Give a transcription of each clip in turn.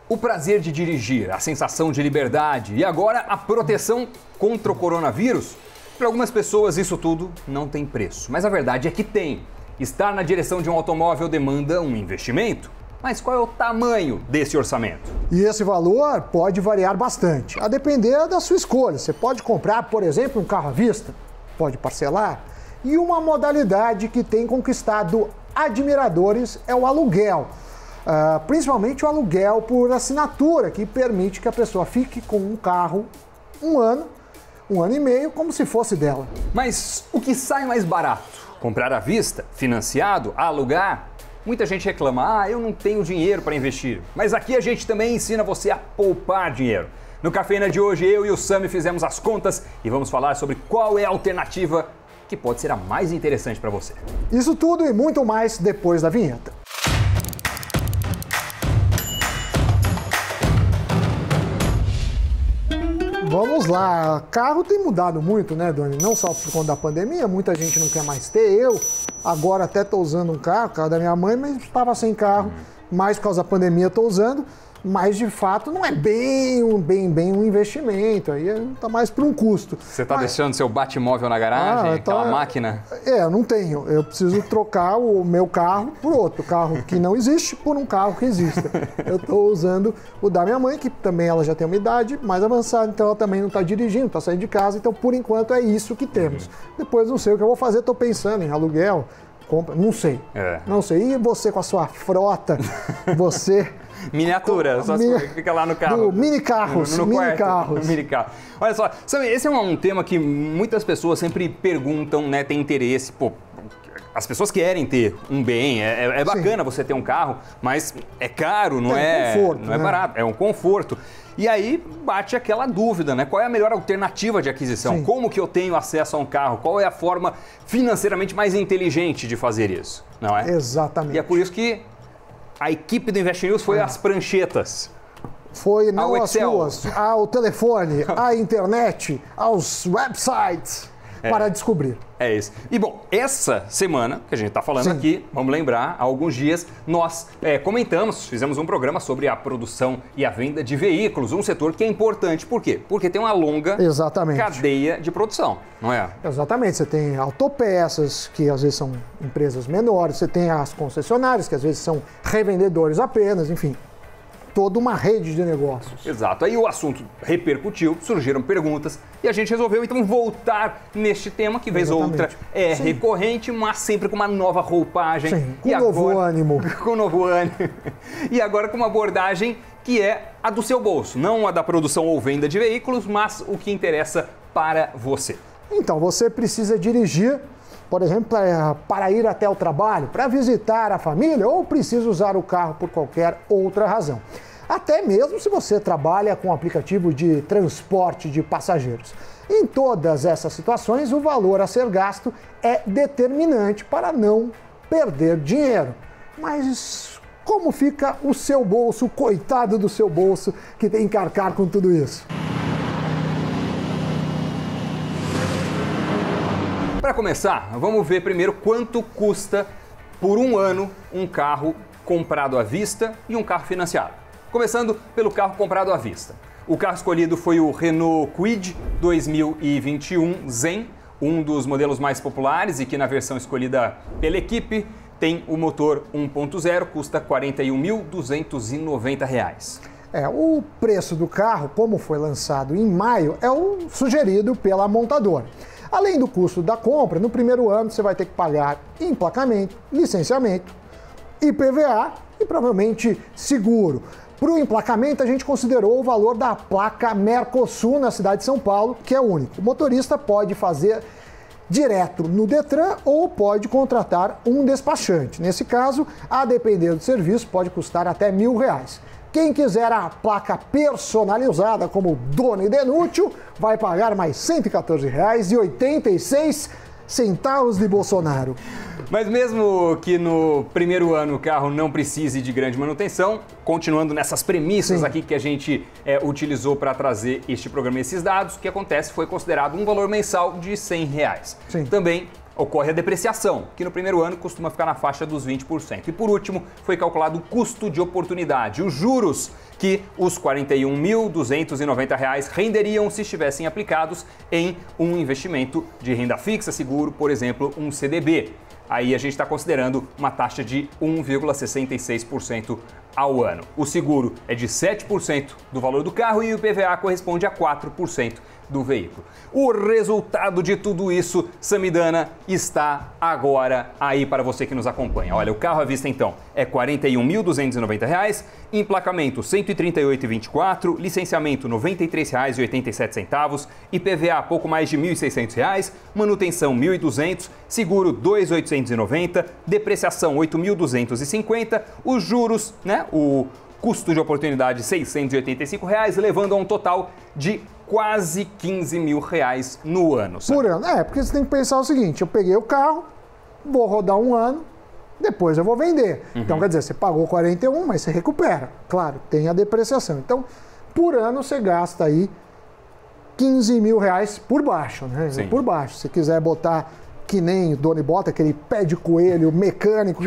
O prazer de dirigir, a sensação de liberdade e agora a proteção contra o coronavírus? Para algumas pessoas isso tudo não tem preço, mas a verdade é que tem. Estar na direção de um automóvel demanda um investimento. Mas qual é o tamanho desse orçamento? E esse valor pode variar bastante, a depender da sua escolha. Você pode comprar, por exemplo, um carro à vista, pode parcelar. E uma modalidade que tem conquistado admiradores é o aluguel. Principalmente o aluguel por assinatura, que permite que a pessoa fique com um carro um ano e meio, como se fosse dela. Mas o que sai mais barato? Comprar à vista? Financiado? Alugar? Muita gente reclama, eu não tenho dinheiro para investir. Mas aqui a gente também ensina você a poupar dinheiro. No Cafeína de hoje, eu e o Sami fizemos as contas e vamos falar sobre qual é a alternativa que pode ser a mais interessante para você. Isso tudo e muito mais depois da vinheta. Vamos lá, carro tem mudado muito, né, Doni? Não só por conta da pandemia, muita gente não quer mais ter. Eu agora até estou usando um carro da minha mãe, mas estava sem carro, mais por causa da pandemia estou usando. Mas de fato não é bem um investimento, aí está mais para um custo. Você está deixando seu Batmóvel na garagem, aquela máquina? Eu não tenho, eu preciso trocar o meu carro por outro carro que não existe por um carro que exista. Eu estou usando o da minha mãe, que também ela já tem uma idade mais avançada, então ela também não está dirigindo, está saindo de casa, então por enquanto é isso que temos. Depois não sei o que eu vou fazer, estou pensando em aluguel, compra, não sei. Não sei. E você com a sua frota, você... Miniatura, só fica lá no carro. Mini carros, no mini carros. Mini carro. Olha só, sabe, esse é um tema que muitas pessoas sempre perguntam, né, tem interesse, as pessoas querem ter um bem, é bacana você ter um carro, mas é caro, não é barato, é um conforto. E aí bate aquela dúvida, né? Qual é a melhor alternativa de aquisição? Sim. Como que eu tenho acesso a um carro? Qual é a forma financeiramente mais inteligente de fazer isso? Não é? Exatamente. E é por isso que a equipe do Invest News foi às pranchetas. Foi não ao as Excel. ruas, ao telefone, à internet, aos websites para descobrir. É isso. E bom, essa semana que a gente está falando aqui, vamos lembrar, há alguns dias nós fizemos um programa sobre a produção e a venda de veículos, um setor que é importante. Por quê? Porque tem uma longa cadeia de produção, não é? Exatamente. Você tem autopeças, que às vezes são empresas menores, você tem as concessionárias, que às vezes são revendedores apenas, enfim. Toda uma rede de negócios. Exato. Aí o assunto repercutiu, surgiram perguntas e a gente resolveu então voltar neste tema que vez ou outra é recorrente, mas sempre com uma nova roupagem. Sim, com novo ânimo. Com novo ânimo. E agora com uma abordagem que é a do seu bolso, não a da produção ou venda de veículos, mas o que interessa para você. Então, você precisa dirigir, por exemplo, para ir até o trabalho, para visitar a família, ou precisa usar o carro por qualquer outra razão. Até mesmo se você trabalha com aplicativo de transporte de passageiros. Em todas essas situações, o valor a ser gasto é determinante para não perder dinheiro. Mas como fica o seu bolso, coitado do seu bolso, que tem que arcar com tudo isso? Para começar, vamos ver primeiro quanto custa por um ano um carro comprado à vista e um carro financiado. Começando pelo carro comprado à vista. O carro escolhido foi o Renault Kwid 2021 Zen, um dos modelos mais populares e que na versão escolhida pela equipe tem o motor 1.0, custa R$ 41.290. O preço do carro, como foi lançado em maio, é o sugerido pela montadora. Além do custo da compra, no primeiro ano você vai ter que pagar emplacamento, licenciamento, IPVA e provavelmente seguro. Para o emplacamento, a gente considerou o valor da placa Mercosul na cidade de São Paulo, que é único. O motorista pode fazer direto no Detran ou pode contratar um despachante. Nesse caso, a depender do serviço, pode custar até R$1.000. Quem quiser a placa personalizada como Doni Denútil, vai pagar mais R$ 114,86 de Bolsonaro. Mas mesmo que no primeiro ano o carro não precise de grande manutenção, continuando nessas premissas aqui que a gente utilizou para trazer este programa e esses dados, o que acontece foi considerado um valor mensal de R$100. Também ocorre a depreciação, que no primeiro ano costuma ficar na faixa dos 20%. E por último, foi calculado o custo de oportunidade, os juros que os R$ 41.290 renderiam se estivessem aplicados em um investimento de renda fixa, seguro, por exemplo, um CDB. Aí a gente está considerando uma taxa de 1,66% ao ano. O seguro é de 7% do valor do carro e o IPVA corresponde a 4% do veículo. O resultado de tudo isso, Samidana, está agora aí para você que nos acompanha. Olha, o carro à vista então é R$ 41.290, emplacamento R$ 138,24, licenciamento R$ 93,87, IPVA pouco mais de R$ 1.600, manutenção R$ 1.200, seguro R$ 2.890, depreciação R$ 8.250, os juros, né, o custo de oportunidade R$ 685, levando a um total de quase R$ 15 mil no ano. Sabe? Por ano. Porque você tem que pensar o seguinte, eu peguei o carro, vou rodar um ano, depois eu vou vender. Então, quer dizer, você pagou 41, mas você recupera. Claro, tem a depreciação. Então, por ano você gasta aí R$ 15 mil por baixo, né? Sim. Por baixo. Se quiser botar que nem o Doni bota, aquele pé de coelho mecânico.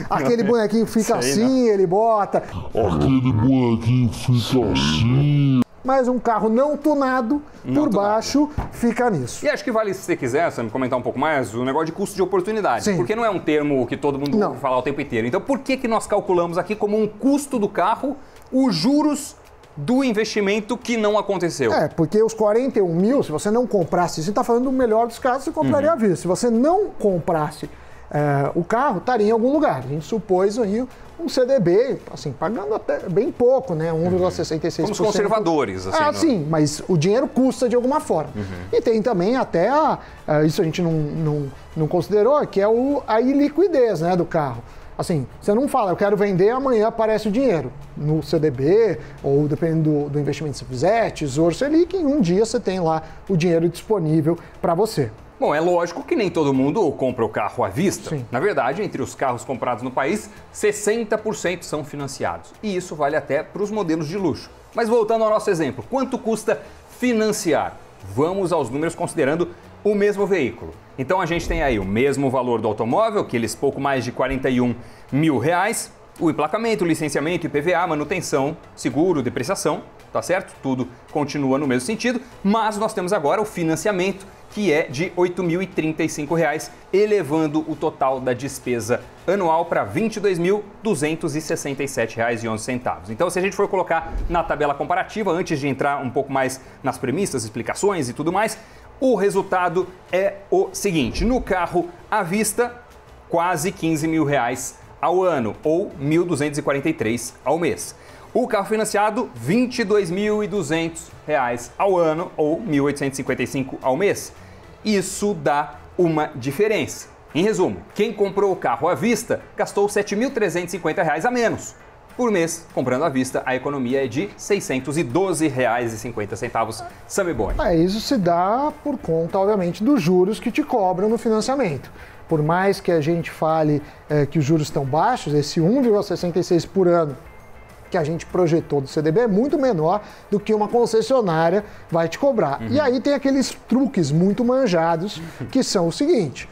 Aquele bonequinho fica assim, ele bota. Aquele bonequinho fica assim. Mas um carro não tunado, por baixo, fica nisso. E acho que vale, se você quiser, Sam, comentar um pouco mais, o negócio de custo de oportunidade. Sim. Porque não é um termo que todo mundo ouve falar o tempo inteiro. Então, por que nós calculamos aqui como um custo do carro os juros do investimento que não aconteceu? Porque os 41 mil, se você não comprasse, você está falando do melhor dos casos, você compraria à vista. Se você não comprasse o carro, estaria em algum lugar. A gente supôs aí um CDB, assim, pagando até bem pouco, né? 1,66%. Somos conservadores, assim. Sim, mas o dinheiro custa de alguma forma. E tem também até isso a gente não considerou, que é a iliquidez, né, do carro. Assim, você não fala, eu quero vender, amanhã aparece o dinheiro no CDB, ou dependendo do investimento que você fizer, Tesouro Selic, em um dia você tem lá o dinheiro disponível para você. Bom, é lógico que nem todo mundo compra o carro à vista. Sim. Na verdade, entre os carros comprados no país, 60% são financiados. E isso vale até para os modelos de luxo. Mas voltando ao nosso exemplo, quanto custa financiar? Vamos aos números considerando o mesmo veículo. Então a gente tem aí o mesmo valor do automóvel, aqueles pouco mais de R$ 41 mil, o emplacamento, o licenciamento, IPVA, manutenção, seguro, depreciação, tá certo? Tudo continua no mesmo sentido, mas nós temos agora o financiamento, que é de R$ 8.035, elevando o total da despesa anual para R$ 22.267,11. Então, se a gente for colocar na tabela comparativa, antes de entrar um pouco mais nas premissas, explicações e tudo mais, o resultado é o seguinte: no carro à vista, quase R$ 15 mil ao ano, ou R$ 1.243 ao mês. O carro financiado, R$ 22.200 ao ano, ou R$ 1.855 ao mês. Isso dá uma diferença. Em resumo, quem comprou o carro à vista gastou R$ 7.350 a menos. Por mês, comprando à vista, a economia é de R$ 612,50. Sami Boni. Isso se dá por conta, obviamente, dos juros que te cobram no financiamento. Por mais que a gente fale que os juros estão baixos, esse 1,66 por ano que a gente projetou do CDB é muito menor do que uma concessionária vai te cobrar. E aí tem aqueles truques muito manjados que são o seguinte: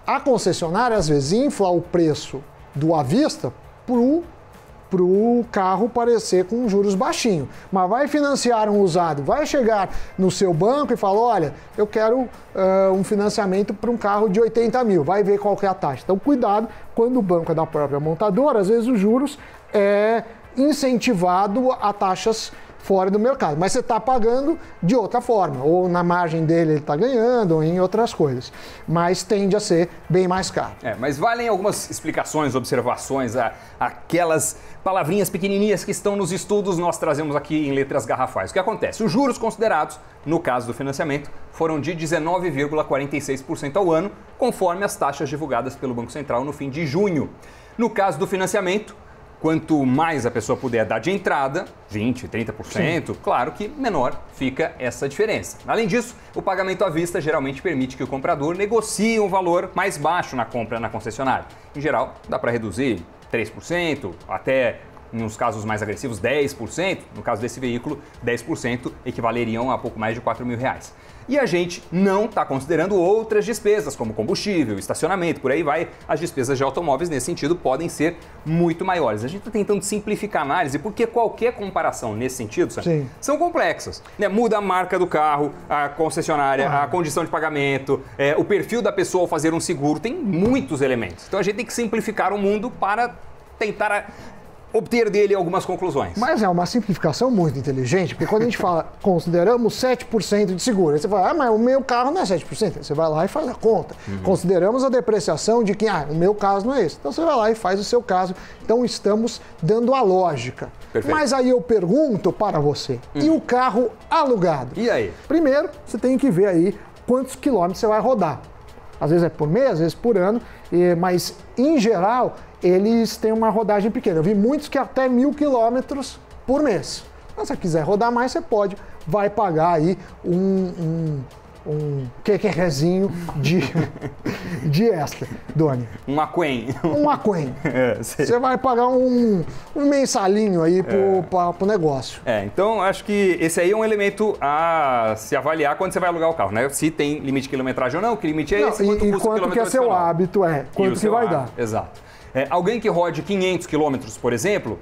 a concessionária às vezes infla o preço do à vista para o carro parecer com juros baixinhos. Mas vai financiar um usado, vai chegar no seu banco e falar, olha, eu quero um financiamento para um carro de 80 mil, vai ver qual que é a taxa. Então cuidado, quando o banco é da própria montadora, às vezes os juros é incentivado a taxas fora do mercado, mas você está pagando de outra forma, ou na margem dele ele está ganhando, ou em outras coisas, mas tende a ser bem mais caro. Mas valem algumas explicações, observações, aquelas palavrinhas pequenininhas que estão nos estudos, nós trazemos aqui em letras garrafais. O que acontece? Os juros considerados, no caso do financiamento, foram de 19,46% ao ano, conforme as taxas divulgadas pelo Banco Central no fim de junho. No caso do financiamento, quanto mais a pessoa puder dar de entrada, 20%, 30%, Sim. Claro que menor fica essa diferença. Além disso, o pagamento à vista geralmente permite que o comprador negocie um valor mais baixo na compra na concessionária. Em geral, dá para reduzir 3%, até nos casos mais agressivos 10%, no caso desse veículo 10% equivaleriam a pouco mais de R$4.000. E a gente não está considerando outras despesas, como combustível, estacionamento, por aí vai. As despesas de automóveis, nesse sentido, podem ser muito maiores. A gente está tentando simplificar a análise, porque qualquer comparação nesse sentido, sabe, são complexas. Né? Muda a marca do carro, a concessionária, a condição de pagamento, o perfil da pessoa ao fazer um seguro, tem muitos elementos. Então a gente tem que simplificar o mundo para tentar obter dele algumas conclusões. Mas é uma simplificação muito inteligente, porque quando a gente fala, consideramos 7% de seguro, aí você fala, mas o meu carro não é 7%. Você vai lá e faz a conta. Consideramos a depreciação de que, o meu caso não é esse. Então você vai lá e faz o seu caso. Então estamos dando a lógica. Perfeito. Mas aí eu pergunto para você, e o carro alugado? E aí? Primeiro, você tem que ver aí quantos quilômetros você vai rodar. Às vezes é por mês, às vezes por ano, mas em geral eles têm uma rodagem pequena. Eu vi muitos que até 1.000 quilômetros por mês. Então, se você quiser rodar mais, você pode, vai pagar aí um QQRzinho de extra, Doni. Um aquém. Um aquém. Você vai pagar um mensalinho aí pro negócio. Então acho que esse aí é um elemento a se avaliar quando você vai alugar o carro, né? Se tem limite de quilometragem ou não, que limite é esse, quanto custa o quilômetro que é seu hábito, quanto que vai dar. Exato. Alguém que rode 500 quilômetros, por exemplo,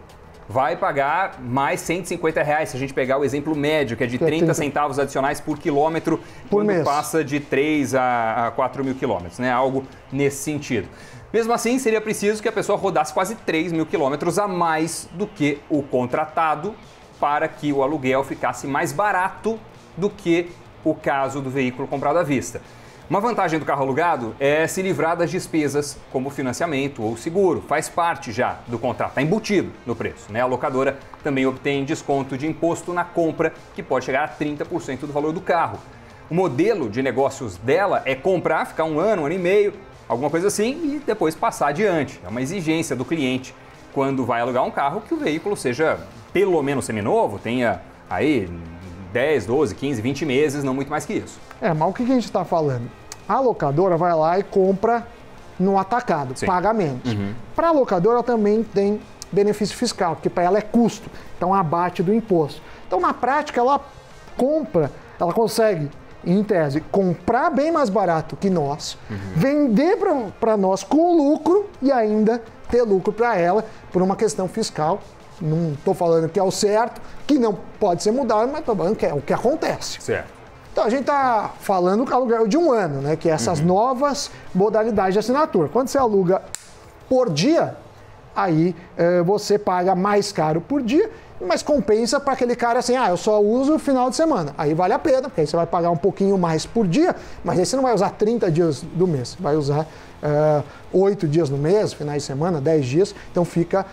vai pagar mais R$150, se a gente pegar o exemplo médio, que é de 30 centavos adicionais por quilômetro, quando mês passa de 3 a 4.000 quilômetros, né? Algo nesse sentido. Mesmo assim, seria preciso que a pessoa rodasse quase 3.000 quilômetros a mais do que o contratado para que o aluguel ficasse mais barato do que o caso do veículo comprado à vista. Uma vantagem do carro alugado é se livrar das despesas como financiamento ou seguro. Faz parte já do contrato, está embutido no preço, né? A locadora também obtém desconto de imposto na compra, que pode chegar a 30% do valor do carro. O modelo de negócios dela é comprar, ficar um ano e meio, alguma coisa assim, e depois passar adiante. É uma exigência do cliente, quando vai alugar um carro, que o veículo seja pelo menos seminovo, tenha aí 10, 12, 15, 20 meses, não muito mais que isso. Mas o que a gente está falando? A locadora vai lá e compra no atacado, paga menos. Para a locadora também tem benefício fiscal, porque para ela é custo, então abate do imposto. Então, na prática, ela consegue, em tese, comprar bem mais barato que nós, vender para nós com lucro e ainda ter lucro para ela por uma questão fiscal. Não estou falando que é o certo, que não pode ser mudado, mas estou falando que é o que acontece. Certo. Então, a gente está falando do aluguel de um ano, né? Que é essas novas modalidades de assinatura. Quando você aluga por dia, aí você paga mais caro por dia, mas compensa para aquele cara assim, eu só uso o final de semana. Aí vale a pena, porque aí você vai pagar um pouquinho mais por dia, mas aí você não vai usar 30 dias do mês, vai usar 8 dias no mês, finais de semana, 10 dias, então fica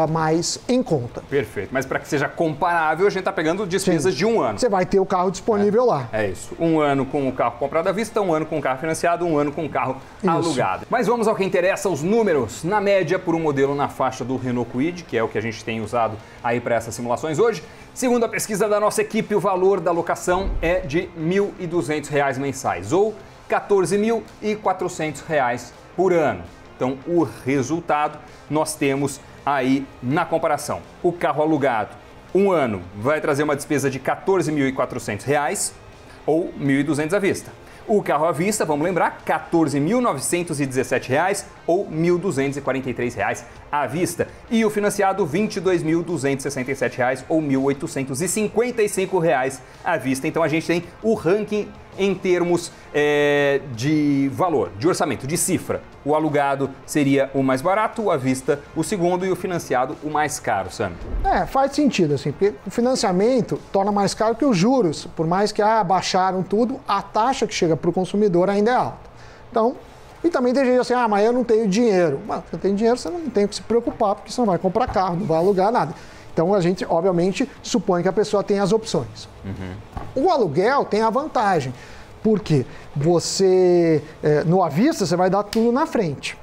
mais em conta. Perfeito, mas para que seja comparável, a gente está pegando despesas de um ano. Você vai ter o carro disponível lá. É isso, um ano com o carro comprado à vista, um ano com o carro financiado, um ano com o carro alugado. Mas vamos ao que interessa, os números. Na média, por um modelo na faixa do Renault Kwid, que é o que a gente tem usado aí para essas simulações hoje, segundo a pesquisa da nossa equipe, o valor da locação é de R$ 1.200 mensais, ou R$ 14.400 por ano. Então, o resultado nós temos aí na comparação. O carro alugado, um ano, vai trazer uma despesa de R$ 14.400 ou R$ 1.200 à vista. O carro à vista, vamos lembrar, R$ 14.917 ou R$ 1.243 à vista. E o financiado, R$ 22.267 ou R$ 1.855 à vista. Então a gente tem o ranking em termos de valor, de orçamento, de cifra. O alugado seria o mais barato, o à vista o segundo e o financiado o mais caro, Sam. Faz sentido, assim, porque o financiamento torna mais caro que os juros. Por mais que baixaram tudo, a taxa que chega para o consumidor ainda é alta. Então, e também tem gente assim, mas eu não tenho dinheiro. Mas você tem dinheiro, você não tem que se preocupar, porque você não vai comprar carro, não vai alugar nada. Então a gente, obviamente, supõe que a pessoa tem as opções. O aluguel tem a vantagem, porque você, no à vista, você vai dar tudo na frente.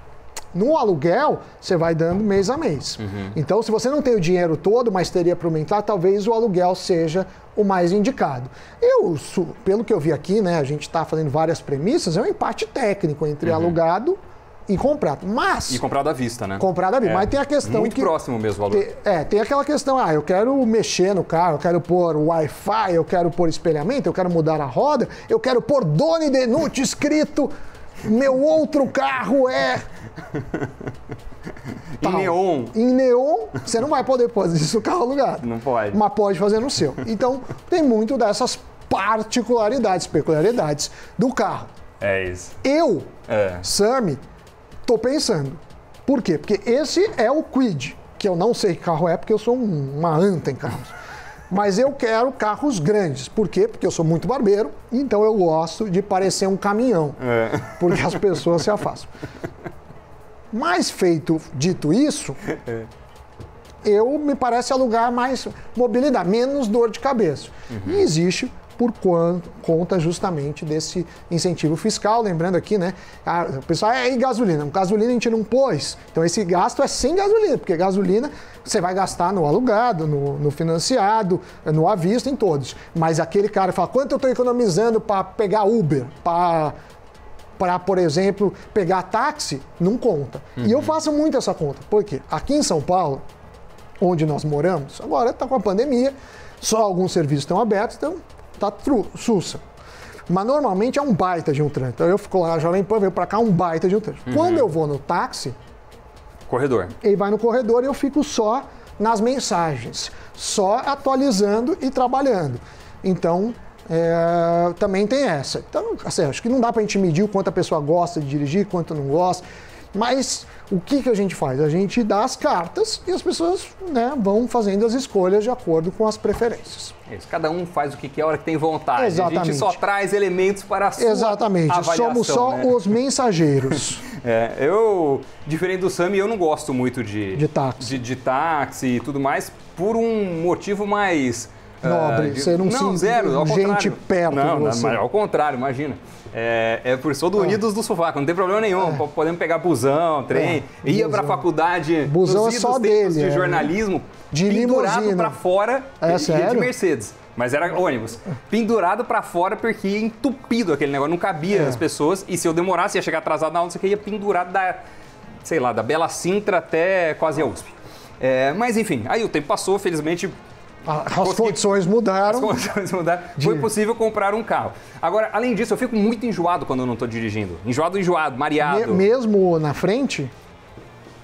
No aluguel, você vai dando mês a mês. Então, se você não tem o dinheiro todo, mas teria para aumentar, talvez o aluguel seja o mais indicado. Pelo que eu vi aqui, né, a gente está fazendo várias premissas, é um empate técnico entre alugado e comprado. Mas... E comprado à vista, né? Comprado à vista. Mas tem a questão muito que... próximo mesmo o valor. Tem aquela questão, eu quero mexer no carro, eu quero pôr Wi-Fi, eu quero pôr espelhamento, eu quero mudar a roda, eu quero pôr Doni Denucci escrito, meu outro carro é... Em neon. Em neon, você não vai poder fazer isso no carro alugado. Não pode. Mas pode fazer no seu. Então, tem muito dessas particularidades, peculiaridades do carro. É isso. Eu, Sami, tô pensando. Por quê? Porque esse é o Kwid, que eu não sei que carro é, porque eu sou uma anta em carros. Mas eu quero carros grandes. Por quê? Porque eu sou muito barbeiro, então eu gosto de parecer um caminhão. Porque as pessoas se afastam. Mas dito isso, me parece alugar mais mobilidade, menos dor de cabeça. E existe por conta justamente desse incentivo fiscal. Lembrando aqui, né? O pessoal, e gasolina? Gasolina a gente não pôs. Então esse gasto é sem gasolina, porque gasolina você vai gastar no alugado, no financiado, no à vista, em todos. Mas aquele cara fala, quanto eu estou economizando para pegar Uber, para, por exemplo, pegar táxi, não conta. E eu faço muito essa conta. Por quê? Aqui em São Paulo, onde nós moramos, agora está com a pandemia, só alguns serviços estão abertos, então tá sussa. Mas normalmente é um baita de um trânsito. Então eu fico lá, Jovem Pan, veio para cá um baita de um trânsito. Quando eu vou no táxi... Corredor. Ele vai no corredor e eu fico só nas mensagens, só atualizando e trabalhando. Então... também tem essa. Então, assim, acho que não dá pra gente medir o quanto a pessoa gosta de dirigir, quanto não gosta, mas o que a gente faz? A gente dá as cartas e as pessoas, né, vão fazendo as escolhas de acordo com as preferências. Isso, cada um faz o que quer, a hora que tem vontade. Exatamente. A gente só traz elementos para a sua avaliação. Somos só, né? os mensageiros. Eu, diferente do Sami, eu não gosto muito de táxi e tudo mais, por um motivo mais... nobre, você não se zero, ao gente contrário. perto de você. Mas ao contrário, imagina. Por sou do Unidos do Sovaco, não tem problema nenhum. Podemos pegar busão, trem, ia pra faculdade, busão nos é só dele, de jornalismo, de pendurado pra fora sério? de Mercedes. Mas era ônibus, pendurado pra fora porque ia entupido aquele negócio, não cabia as pessoas. E se eu demorasse, ia chegar atrasado na aula, você ia pendurado da Bela Sintra até quase a USP. Mas enfim, aí o tempo passou, felizmente... As condições mudaram. Foi possível comprar um carro. Agora, além disso, eu fico muito enjoado quando eu não estou dirigindo. Enjoado, mareado. Mesmo na frente?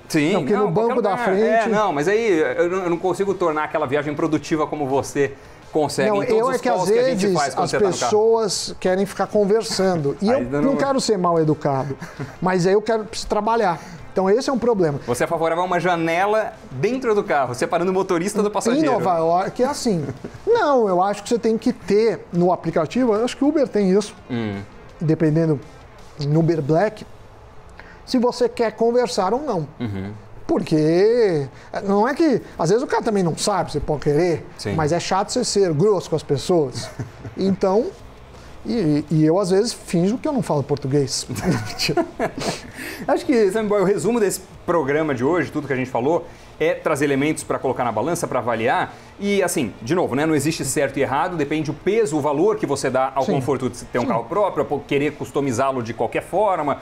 Sim. Não, porque no banco da frente... mas aí eu não consigo tornar aquela viagem produtiva como você consegue em todos os calls que a gente faz quando você tá no carro. As pessoas querem ficar conversando. E eu não quero ser mal educado, mas aí eu preciso trabalhar. Então esse é um problema. Você é favorável a uma janela dentro do carro, separando o motorista do passageiro. Em Nova York é assim. Não, eu acho que você tem que ter no aplicativo, eu acho que o Uber tem isso, dependendo no Uber Black, se você quer conversar ou não. Porque não é que... Às vezes o cara também não sabe, você pode querer, mas é chato você ser grosso com as pessoas. Então... E eu, às vezes, finjo que eu não falo português. Acho que, Sami Boy, o resumo desse programa de hoje, tudo que a gente falou, é trazer elementos para colocar na balança, para avaliar. E, assim, de novo, né, não existe certo e errado, depende o peso, o valor que você dá ao conforto de ter um carro próprio, querer customizá-lo de qualquer forma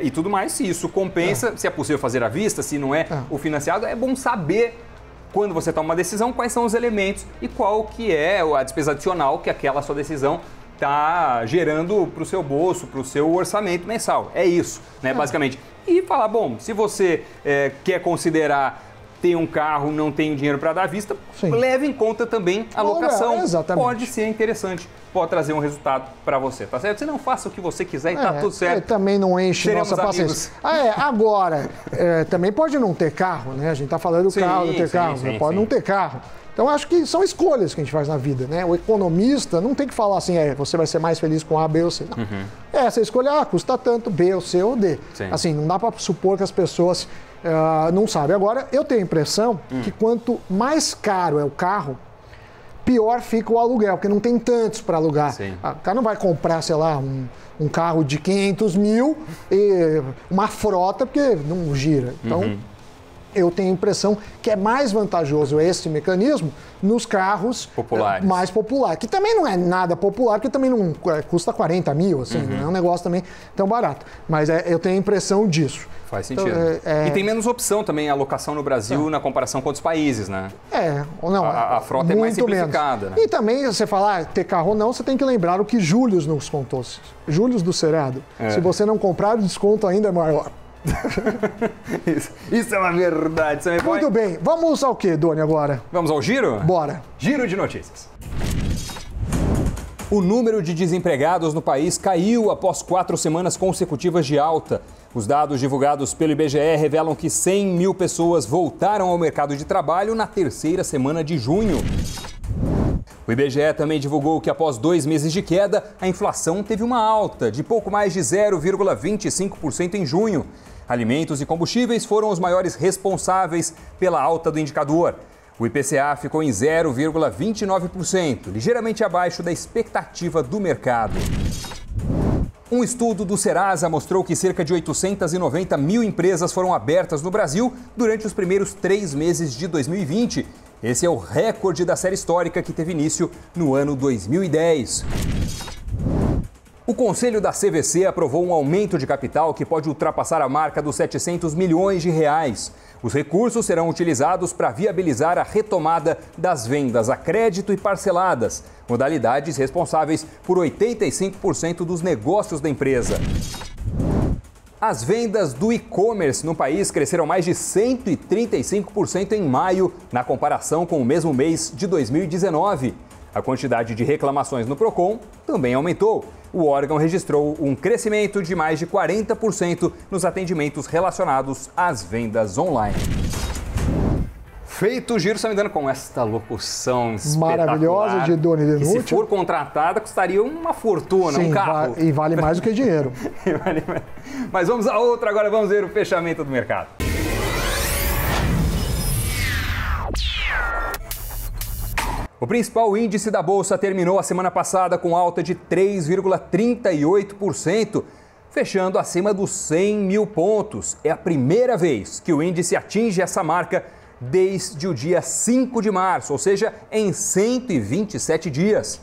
e tudo mais. Se isso compensa, se é possível fazer à vista, se não é o financiado, é bom saber... Quando você toma uma decisão, quais são os elementos e qual que é a despesa adicional que aquela sua decisão está gerando para o seu bolso, para o seu orçamento mensal. É isso, né, basicamente. E falar, bom, se você quer considerar ter um carro, não tem dinheiro para dar à vista, leve em conta também a locação. Pode ser interessante, pode trazer um resultado para você, tá certo? Você não faça o que você quiser e tá tudo certo. Também não enche Seremos nossa paciência. Agora, também pode não ter carro, né? A gente tá falando do carro, não ter carro, pode não ter carro. Então, acho que são escolhas que a gente faz na vida, né? O economista não tem que falar assim, você vai ser mais feliz com A, B ou C. Não. Essa escolha, custa tanto, B ou C ou D. Assim, não dá para supor que as pessoas não sabem. Agora, eu tenho a impressão que quanto mais caro é o carro, pior fica o aluguel, porque não tem tantos para alugar. O cara não vai comprar, sei lá, um carro de 500 mil e uma frota, porque não gira. Então, eu tenho a impressão que é mais vantajoso esse mecanismo nos carros populares, mais populares, que também não é nada popular, porque também não custa 40 mil, assim, não é um negócio também tão barato. Mas eu tenho a impressão disso. Faz sentido. Então, e tem menos opção também a alocação no Brasil na comparação com outros países, né? Não, a frota é mais simplificada. Né? E também, você falar ter carro ou não, você tem que lembrar o que Július nos contou. Július do Cerado. Se você não comprar, o desconto ainda é maior. Isso é uma verdade. Sammy Boy. Muito bem. Vamos ao que, Doni, agora? Vamos ao giro? Bora. Giro de notícias. O número de desempregados no país caiu após 4 semanas consecutivas de alta. Os dados divulgados pelo IBGE revelam que 100 mil pessoas voltaram ao mercado de trabalho na 3ª semana de junho. O IBGE também divulgou que após 2 meses de queda, a inflação teve uma alta de pouco mais de 0,25% em junho. Alimentos e combustíveis foram os maiores responsáveis pela alta do indicador. O IPCA ficou em 0,29%, ligeiramente abaixo da expectativa do mercado. Um estudo do Serasa mostrou que cerca de 890 mil empresas foram abertas no Brasil durante os primeiros 3 meses de 2020. Esse é o recorde da série histórica que teve início no ano 2010. O Conselho da CVC aprovou um aumento de capital que pode ultrapassar a marca dos 700 milhões de reais. Os recursos serão utilizados para viabilizar a retomada das vendas a crédito e parceladas, modalidades responsáveis por 85% dos negócios da empresa. As vendas do e-commerce no país cresceram mais de 135% em maio, na comparação com o mesmo mês de 2019. A quantidade de reclamações no Procon também aumentou. O órgão registrou um crescimento de mais de 40% nos atendimentos relacionados às vendas online. Feito o giro, Samidana, com esta locução espetacular. Maravilhosa de Doni Denucci. Que se for contratada, custaria uma fortuna, sim, um carro. E vale mais do que dinheiro. Mas vamos a outra agora, vamos ver o fechamento do mercado. O principal índice da Bolsa terminou a semana passada com alta de 3,38%, fechando acima dos 100 mil pontos. É a primeira vez que o índice atinge essa marca desde o dia 5 de março, ou seja, em 127 dias.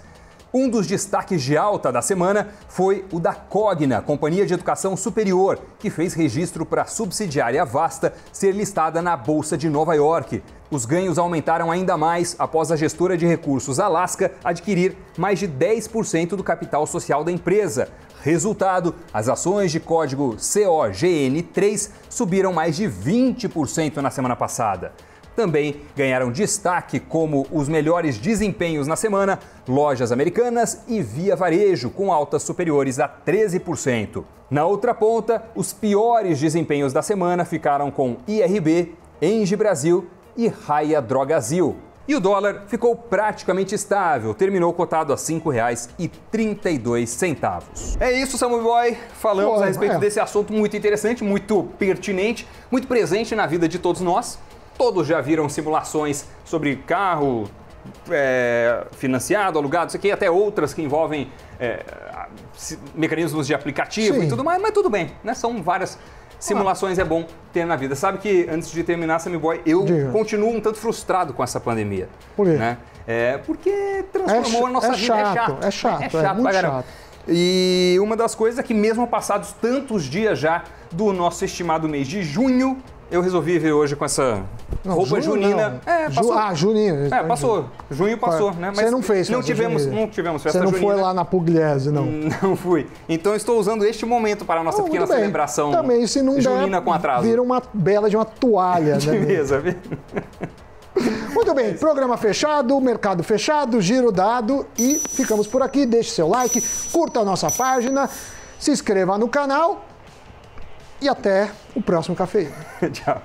Um dos destaques de alta da semana foi o da Cogna, Companhia de Educação Superior, que fez registro para a subsidiária Vasta ser listada na Bolsa de Nova York. Os ganhos aumentaram ainda mais após a gestora de recursos Alaska adquirir mais de 10% do capital social da empresa. Resultado, as ações de código COGN3 subiram mais de 20% na semana passada. Também ganharam destaque como os melhores desempenhos na semana, Lojas Americanas e Via Varejo, com altas superiores a 13%. Na outra ponta, os piores desempenhos da semana ficaram com IRB, Engie Brasil e Raia Drogasil. E o dólar ficou praticamente estável, terminou cotado a R$ 5,32. É isso, Sammy Boy. Falamos a respeito desse assunto muito interessante, muito pertinente, muito presente na vida de todos nós. Todos já viram simulações sobre carro financiado, alugado, isso aqui, até outras que envolvem mecanismos de aplicativo. Sim. E tudo mais, mas tudo bem, né? São várias simulações, é bom ter na vida. Sabe que, antes de terminar, Sammy Boy, eu continuo um tanto frustrado com essa pandemia. Por quê? Né? Porque transformou a nossa vida. É chato, muito chato. E uma das coisas é que, mesmo passados tantos dias já do nosso estimado mês de junho, eu resolvi vir hoje com essa roupa junina. Passou. Junina. Passou. Junho passou, né? Mas você não fez festa junina. Não tivemos festa junina. Você não foi lá na Pugliese, não? Não fui. Então estou usando este momento para a nossa pequena celebração também, se não junina com atraso. Vira uma bela de uma toalha. De mesa, viu? Muito bem, programa fechado, mercado fechado, giro dado e ficamos por aqui. Deixe seu like, curta a nossa página, se inscreva no canal. E até o próximo Cafeína. Tchau.